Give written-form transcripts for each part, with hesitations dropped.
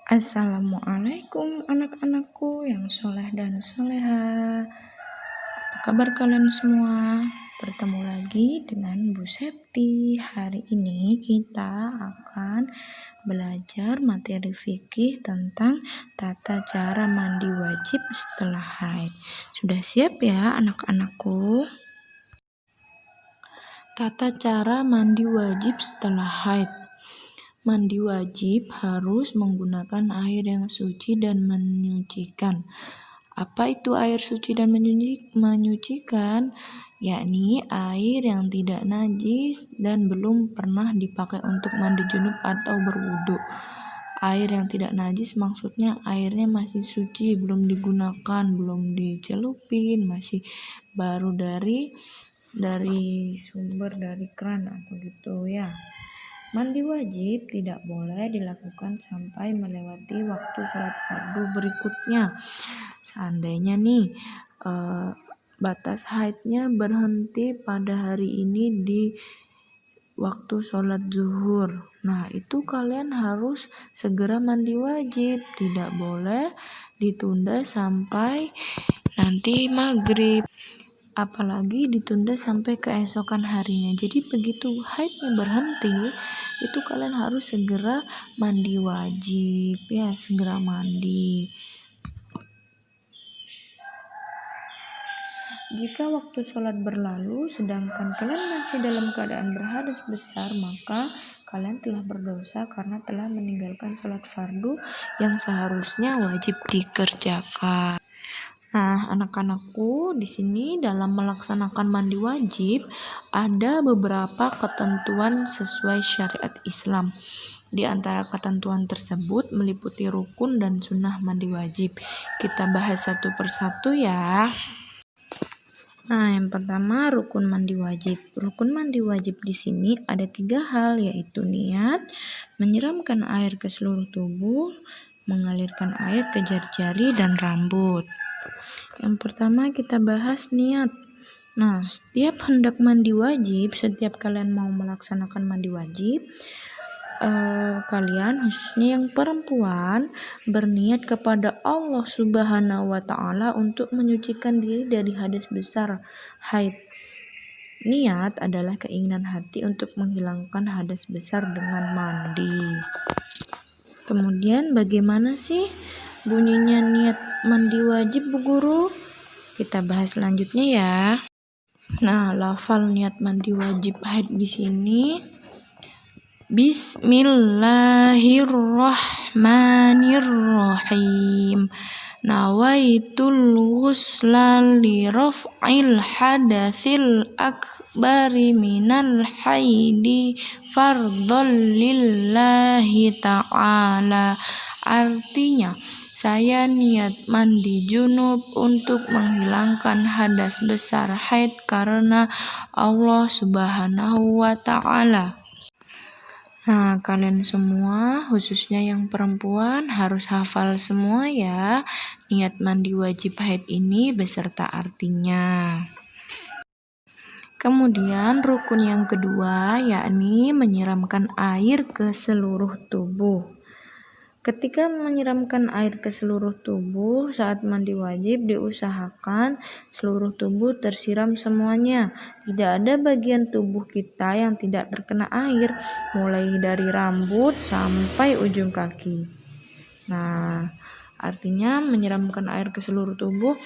Assalamualaikum anak-anakku yang soleh dan soleha. Apa kabar kalian semua? Bertemu lagi dengan Bu Septi. Hari ini kita akan belajar materi fikih tentang tata cara mandi wajib setelah haid. Sudah siap ya anak-anakku? Tata cara mandi wajib setelah haid. Mandi wajib harus menggunakan air yang suci dan menyucikan. Apa itu air suci dan menyucikan? Yakni air yang tidak najis dan belum pernah dipakai untuk mandi junub atau berwudu. Air yang tidak najis maksudnya airnya masih suci, belum digunakan, belum dicelupin, masih baru dari sumber, dari keran atau gitu ya. Mandi wajib tidak boleh dilakukan sampai melewati waktu sholat fardu berikutnya. Seandainya nih batas haidnya berhenti pada hari ini di waktu sholat zuhur. Nah, itu kalian harus segera mandi wajib. Tidak boleh ditunda sampai nanti maghrib. Apalagi ditunda sampai keesokan harinya. Jadi begitu haidnya berhenti, itu kalian harus segera mandi wajib ya, segera mandi. Jika waktu sholat berlalu sedangkan kalian masih dalam keadaan berhadas besar, maka kalian telah berdosa karena telah meninggalkan sholat fardu yang seharusnya wajib dikerjakan. Nah, anak-anakku, di sini dalam melaksanakan mandi wajib ada beberapa ketentuan sesuai syariat Islam. Di antara ketentuan tersebut meliputi rukun dan sunnah mandi wajib. Kita bahas satu persatu ya. Nah, yang pertama rukun mandi wajib. Rukun mandi wajib di sini ada 3 hal, yaitu niat, menyiramkan air ke seluruh tubuh, mengalirkan air ke jari-jari dan rambut. Yang pertama kita bahas niat. Nah, setiap hendak mandi wajib, setiap kalian mau melaksanakan mandi wajib, kalian khususnya yang perempuan berniat kepada Allah Subhanahu wa Ta'ala untuk menyucikan diri dari hadas besar haid. Niat adalah keinginan hati untuk menghilangkan hadas besar dengan mandi. Kemudian bagaimana sih bunyinya niat mandi wajib, Bu Guru? Kita bahas selanjutnya ya. Nah, lafal niat mandi wajib haid di sini Bismillahirrahmanirrahim. Nawaitul ghusla li raf'il hadatsil akbari minal haidi fardhon lillahi ta'ala. Artinya, saya niat mandi junub untuk menghilangkan hadas besar haid karena Allah Subhanahu wa Ta'ala. Nah, kalian semua, khususnya yang perempuan, harus hafal semua ya niat mandi wajib haid ini beserta artinya. Kemudian rukun yang kedua yakni menyiramkan air ke seluruh tubuh. Ketika menyiramkan air ke seluruh tubuh saat mandi wajib, diusahakan seluruh tubuh tersiram semuanya. Tidak ada bagian tubuh kita yang tidak terkena air, mulai dari rambut sampai ujung kaki. Nah, artinya menyiramkan air ke seluruh tubuh,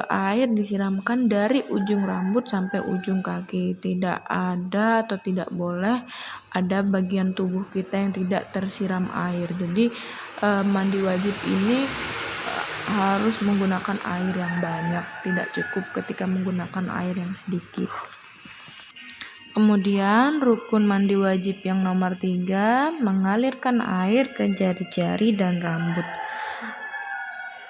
air disiramkan dari ujung rambut sampai ujung kaki. Tidak ada atau tidak boleh ada bagian tubuh kita yang tidak tersiram air. Jadi mandi wajib ini harus menggunakan air yang banyak, tidak cukup ketika menggunakan air yang sedikit. Kemudian rukun mandi wajib yang nomor 3, mengalirkan air ke jari-jari dan rambut.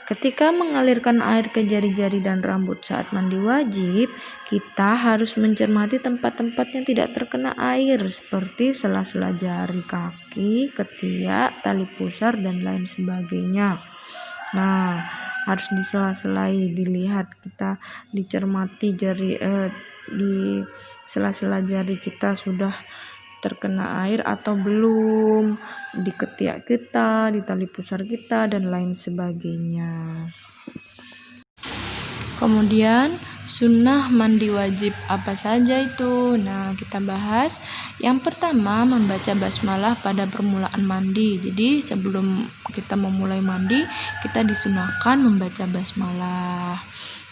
Ketika mengalirkan air ke jari-jari dan rambut saat mandi wajib, kita harus mencermati tempat-tempat yang tidak terkena air seperti sela-sela jari kaki, ketiak, tali pusar, dan lain sebagainya. Nah, harus disela-selai, dilihat, kita dicermati jari di sela-sela jari kita sudah terkena air atau belum, di ketiak kita, di tali pusar kita, dan lain sebagainya. Kemudian sunnah mandi wajib apa saja itu? Nah, kita bahas. Yang pertama, membaca basmalah pada permulaan mandi. Jadi sebelum kita memulai mandi, kita disunahkan membaca basmalah.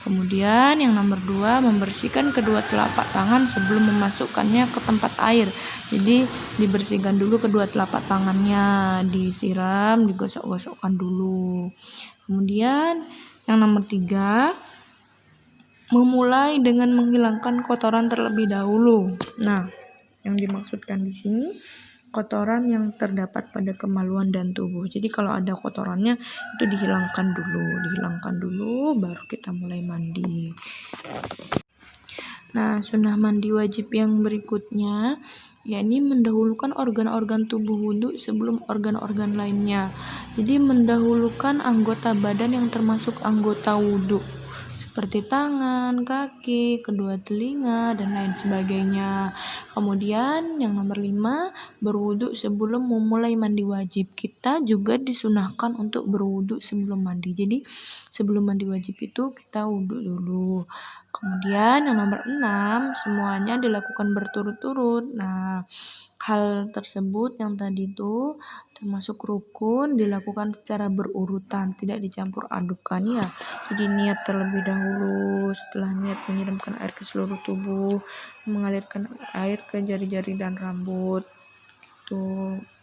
Kemudian yang nomor 2, membersihkan kedua telapak tangan sebelum memasukkannya ke tempat air. Jadi dibersihkan dulu kedua telapak tangannya, disiram, digosok-gosokkan dulu. Kemudian yang nomor 3, memulai dengan menghilangkan kotoran terlebih dahulu. Nah, yang dimaksudkan di sini kotoran yang terdapat pada kemaluan dan tubuh. Jadi kalau ada kotorannya itu dihilangkan dulu baru kita mulai mandi. Nah, sunnah mandi wajib yang berikutnya yakni mendahulukan organ-organ tubuh wudhu sebelum organ-organ lainnya. Jadi mendahulukan anggota badan yang termasuk anggota wudhu seperti tangan, kaki, kedua telinga, dan lain sebagainya. Kemudian yang nomor 5, berwudu sebelum memulai mandi wajib. Kita juga disunahkan untuk berwudu sebelum mandi. Jadi sebelum mandi wajib itu kita wudu dulu. Kemudian yang nomor 6, semuanya dilakukan berturut-turut. Nah, hal tersebut yang tadi itu termasuk rukun dilakukan secara berurutan, tidak dicampur adukan ya. Jadi niat terlebih dahulu, setelah niat menyiramkan air ke seluruh tubuh, mengalirkan air ke jari-jari dan rambut.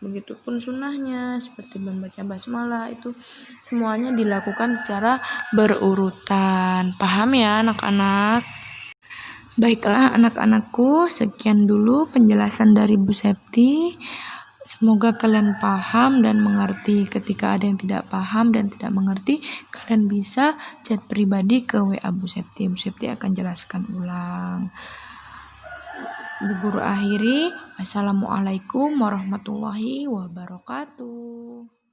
Begitupun sunnahnya seperti membaca basmalah, itu semuanya dilakukan secara berurutan. Paham ya anak-anak? Baiklah anak-anakku, sekian dulu penjelasan dari Bu Septi. Semoga kalian paham dan mengerti. Ketika ada yang tidak paham dan tidak mengerti, kalian bisa chat pribadi ke WA Bu Septi. Bu Septi akan jelaskan ulang. Bu Guru akhiri, Assalamualaikum warahmatullahi wabarakatuh.